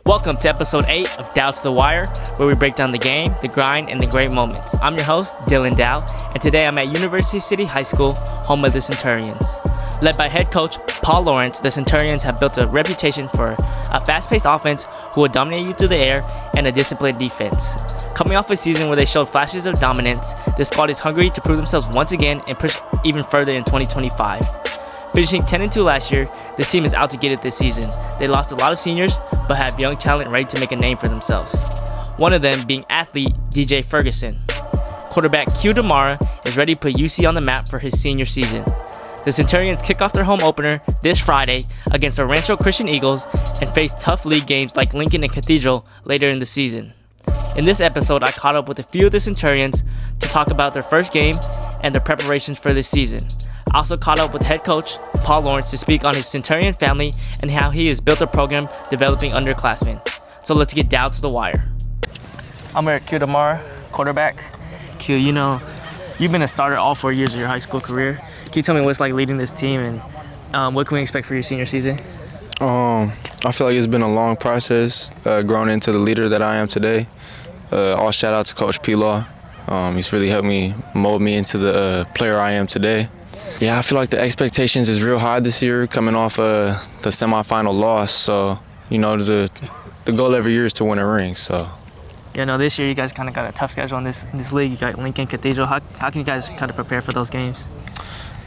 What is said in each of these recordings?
Welcome to episode 8 of Dow to the Wire, where we break down the game, the grind, and the great moments. I'm your host, Dylan Dow, and today I'm at University City High School, home of the Centurions. Led by head coach Paul Lawrence, the Centurions have built a reputation for a fast-paced offense who will dominate you through the air and a disciplined defense. Coming off a season where they showed flashes of dominance, this squad is hungry to prove themselves once again and push even further in 2025. Finishing 10-2 last year, this team is out to get it this season. They lost a lot of seniors, but have young talent ready to make a name for themselves. One of them being athlete DJ Ferguson. Quarterback Demara is ready to put UC on the map for his senior season. The Centurions kick off their home opener this Friday against the Rancho Christian Eagles and face tough league games like Lincoln and Cathedral later in the season. In this episode, I caught up with a few of the Centurions to talk about their first game and their preparations for this season. I also caught up with head coach Paul Lawrence to speak on his Centurion family and how he has built a program developing underclassmen. So let's get down to the wire. I'm here at Demara, quarterback. Q, you know, you've been a starter all 4 years of your high school career. Can you tell me what it's like leading this team and what can we expect for your senior season? I feel like it's been a long process growing into the leader that I am today. All shout out to Coach P-Law. He's really helped me mold me into the player I am today. Yeah, I feel like the expectations is real high this year, coming off the semifinal loss. So, you know, the goal every year is to win a ring. So, yeah, no, this year you guys kind of got a tough schedule in this league. You got Lincoln, Cathedral. How can you guys kind of prepare for those games?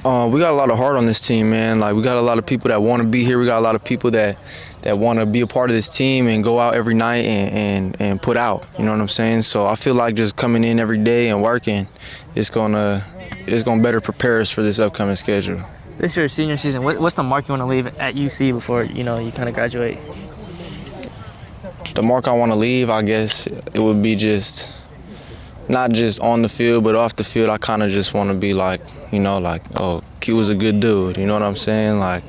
We got a lot of heart on this team, man. Like, we got a lot of people that want to be here. We got a lot of people that want to be a part of this team and go out every night and put out. You know what I'm saying? So I feel like just coming in every day and working, it's gonna better prepare us for this upcoming schedule. This year's senior season, what's the mark you want to leave at UC before you kind of graduate? The mark I want to leave, I guess, it would be just not just on the field, but off the field. I kind of just want to be like, oh, Q was a good dude. You know what I'm saying? Like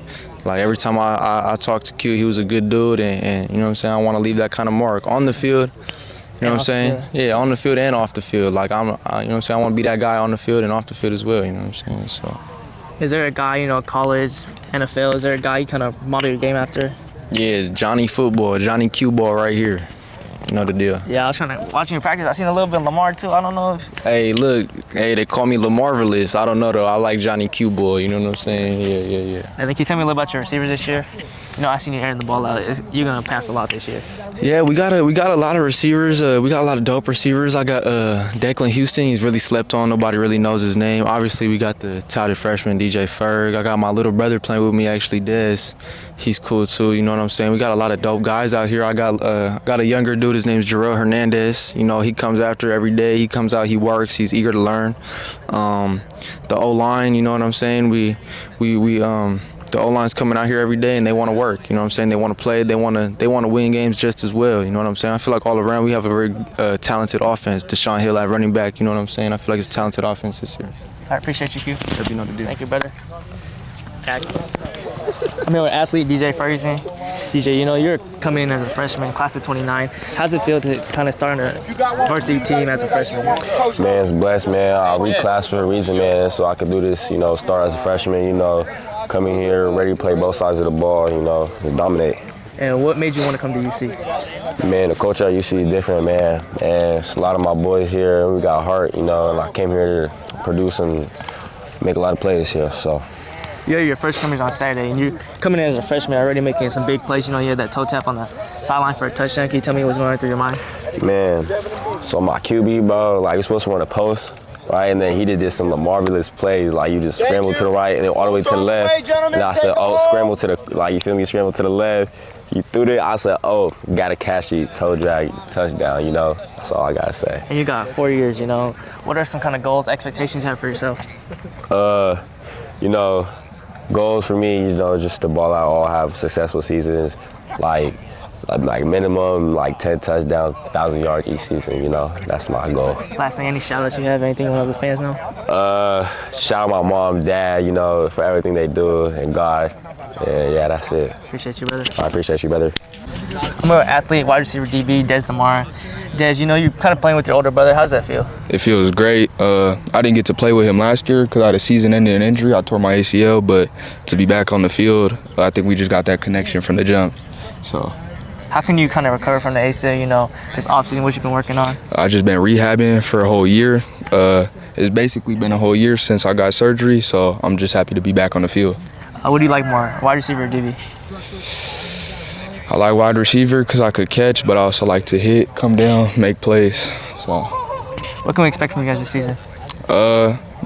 every time I talk to Q, he was a good dude, and you know what I'm saying? I want to leave that kind of mark on the field. You know what I'm saying? Yeah, on the field and off the field. Like, you know what I'm saying? I want to be that guy on the field and off the field as well, you know what I'm saying? So, is there a guy, college, NFL, is there a guy you kind of model your game after? Yeah, Johnny Football, Johnny Q Ball right here. You know the deal. Yeah, I was watching you practice. I seen a little bit of Lamar too. I don't know if. Hey, look, they call me Lamarvelous. I don't know though. I like Johnny Q Ball. You know what I'm saying? Yeah. And then can you tell me a little about your receivers this year? I seen you airing the ball out. You're gonna pass a lot this year. Yeah, we got a lot of receivers. We got a lot of dope receivers. I got Declan Houston. He's really slept on. Nobody really knows his name. Obviously, we got the touted freshman DJ Ferg. I got my little brother playing with me actually, Des. He's cool too. You know what I'm saying? We got a lot of dope guys out here. I got a younger dude. His name's Jarrell Hernandez. He comes after every day. He comes out. He works. He's eager to learn. The O-line. You know what I'm saying? The O-line's coming out here every day and they want to work. You know what I'm saying? They want to play. They want to win games just as well. You know what I'm saying? I feel like all around we have a very talented offense. Deshaun Hill at running back. You know what I'm saying? I feel like it's a talented offense this year. I appreciate you, Q. Hope you know what to do. Thank you, brother. I'm here with athlete DJ Ferguson. DJ, you're coming in as a freshman, class of 29. How's it feel to kind of start a varsity team as a freshman? Man, it's blessed, man. I reclassed for a reason, man, so I could do this, start as a freshman, coming here, ready to play both sides of the ball, just dominate. And what made you want to come to UC? Man, the culture at UC is different, man. And it's a lot of my boys here, we got heart, and I came here to produce and make a lot of plays here, so. You had your first scrimmage on Saturday, and you coming in as a freshman, already making some big plays. You had that toe tap on the sideline for a touchdown. Can you tell me what's going through your mind? Man, so my QB, bro, you're supposed to run a post, right? And then he did just some marvelous plays, you just scramble to the right and then all the way to the left. And I said, scramble to the, you feel me, scramble to the left. You threw it, I said, gotta catch it, toe drag, touchdown, That's all I gotta say. And you got 4 years, What are some kind of goals, expectations you have for yourself? Goals for me, just to ball out, all have successful seasons, like minimum 10 touchdowns, 1,000 yards each season. That's my goal. Last thing, any shout outs you have? Anything you want the fans know? Shout out my mom, dad, for everything they do, and God. Yeah, that's it. Appreciate you, brother. I appreciate you, brother. I'm an athlete, wide receiver DB, Demara. Des, you're kind of playing with your older brother. How's that feel? It feels great. I didn't get to play with him last year because I had a season-ending injury. I tore my ACL, but to be back on the field, I think we just got that connection from the jump. So How can you kind of recover from the ACL, this offseason, what you've been working on? I just been rehabbing for a whole year. It's basically been a whole year since I got surgery, so I'm just happy to be back on the field. What do you like more, wide receiver or DB? I like wide receiver because I could catch, but I also like to hit, come down, make plays. So, what can we expect from you guys this season?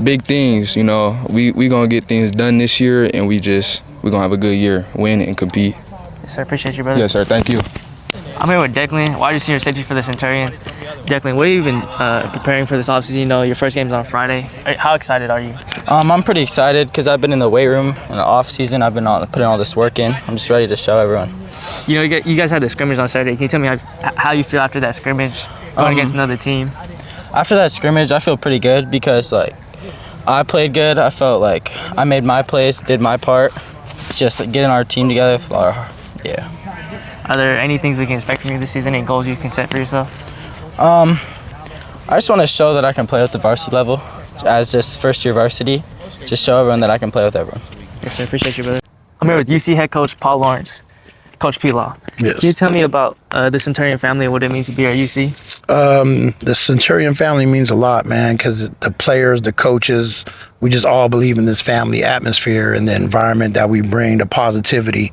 Big things, we gonna get things done this year, and we gonna have a good year, win and compete. Yes, sir. Appreciate you, brother. Yes, sir. Thank you. I'm here with Declan, wide receiver safety for the Centurions. Declan, what have you been preparing for this offseason? Your first game's on Friday. How excited are you? I'm pretty excited because I've been in the weight room in the off season. I've been putting all this work in. I'm just ready to show everyone. You guys had the scrimmage on Saturday. Can you tell me how you feel after that scrimmage going against another team? After that scrimmage, I feel pretty good because I played good. I felt like I made my plays, did my part. It's just getting our team together. Yeah. Are there any things we can expect from you this season? Any goals you can set for yourself? I just want to show that I can play with the varsity level as just first year varsity. Just show everyone that I can play with everyone. Yes, sir. Appreciate you, brother. I'm here with UC head coach Paul Lawrence. Coach P-Law. Yes. Can you tell me about the Centurion family and what it means to be at UC? The Centurion family means a lot, man, because the players, the coaches, we just all believe in this family atmosphere and the environment that we bring, the positivity.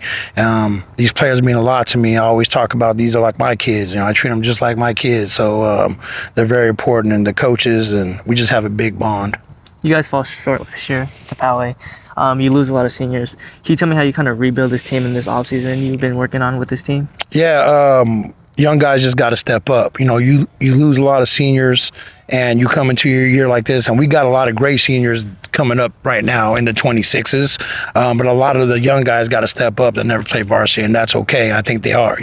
These players mean a lot to me. I always talk about these are like my kids. I treat them just like my kids. So they're very important, and the coaches, and we just have a big bond. You guys fall short last year to Poway. You lose a lot of seniors. Can you tell me how you kind of rebuild this team in this offseason you've been working on with this team? Yeah, young guys just got to step up. You lose a lot of seniors, and you come into your year like this, and we got a lot of great seniors coming up right now in the 26s, but a lot of the young guys got to step up that never played varsity, and that's okay. I think they are.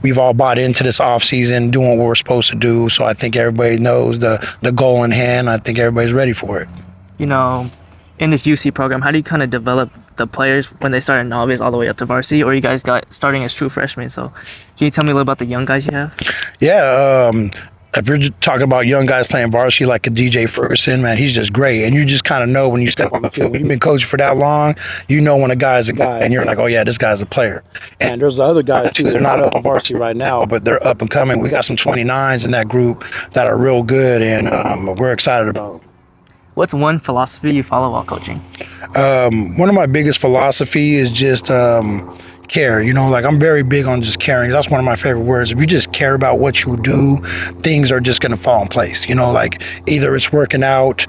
We've all bought into this offseason, doing what we're supposed to do, so I think everybody knows the goal in hand. I think everybody's ready for it. In this UC program, how do you kind of develop the players when they start at novice all the way up to varsity, or you guys got starting as true freshmen? So can you tell me a little about the young guys you have? Yeah, if you're just talking about young guys playing varsity like a DJ Ferguson, man, he's just great. And you just kind of know when you step on the field. When you've been coaching for that long, you know when a guy's a guy, and you're like, oh, yeah, this guy's a player. And there's the other guys, too. They're not up on varsity right now, but they're up and coming. We got some 29s in that group that are real good, and we're excited about them. What's one philosophy you follow while coaching? One of my biggest philosophy is just care. I'm very big on just caring. That's one of my favorite words. If you just care about what you do, things are just going to fall in place. Either it's working out,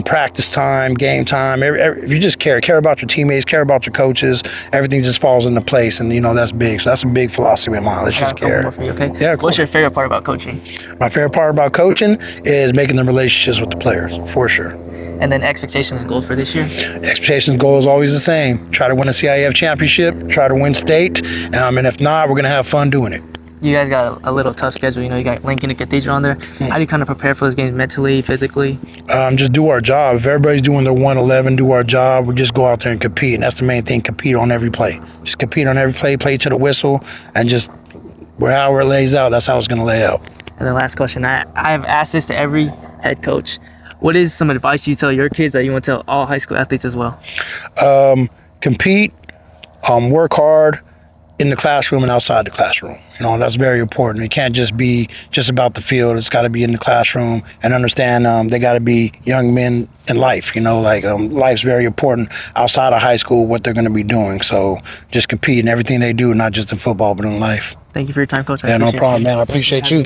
practice time, game time. If you just care about your teammates, care about your coaches, everything just falls into place. And, that's big. So that's a big philosophy of mine. Let's just care. More for you, okay? Yeah, cool. What's your favorite part about coaching? My favorite part about coaching is making the relationships with the players, for sure. And then expectations and goals for this year? Expectations goal is always the same. Try to win a CIF championship, try to win state, and if not, we're going to have fun doing it. You guys got a little tough schedule. You got Lincoln and Cathedral on there. How do you kind of prepare for those games mentally, physically? Just do our job. If everybody's doing their 111, do our job. We just go out there and compete, and that's the main thing, compete on every play. Just compete on every play to the whistle, and just however it lays out, that's how it's going to lay out. And then last question. I've asked this to every head coach. What is some advice you tell your kids that you want to tell all high school athletes as well? Compete, work hard in the classroom and outside the classroom. That's very important. It can't just be just about the field. It's got to be in the classroom, and understand they got to be young men in life. Life's very important outside of high school, what they're going to be doing. So just compete in everything they do, not just in football, but in life. Thank you for your time, Coach. Yeah, no problem, man. I appreciate you.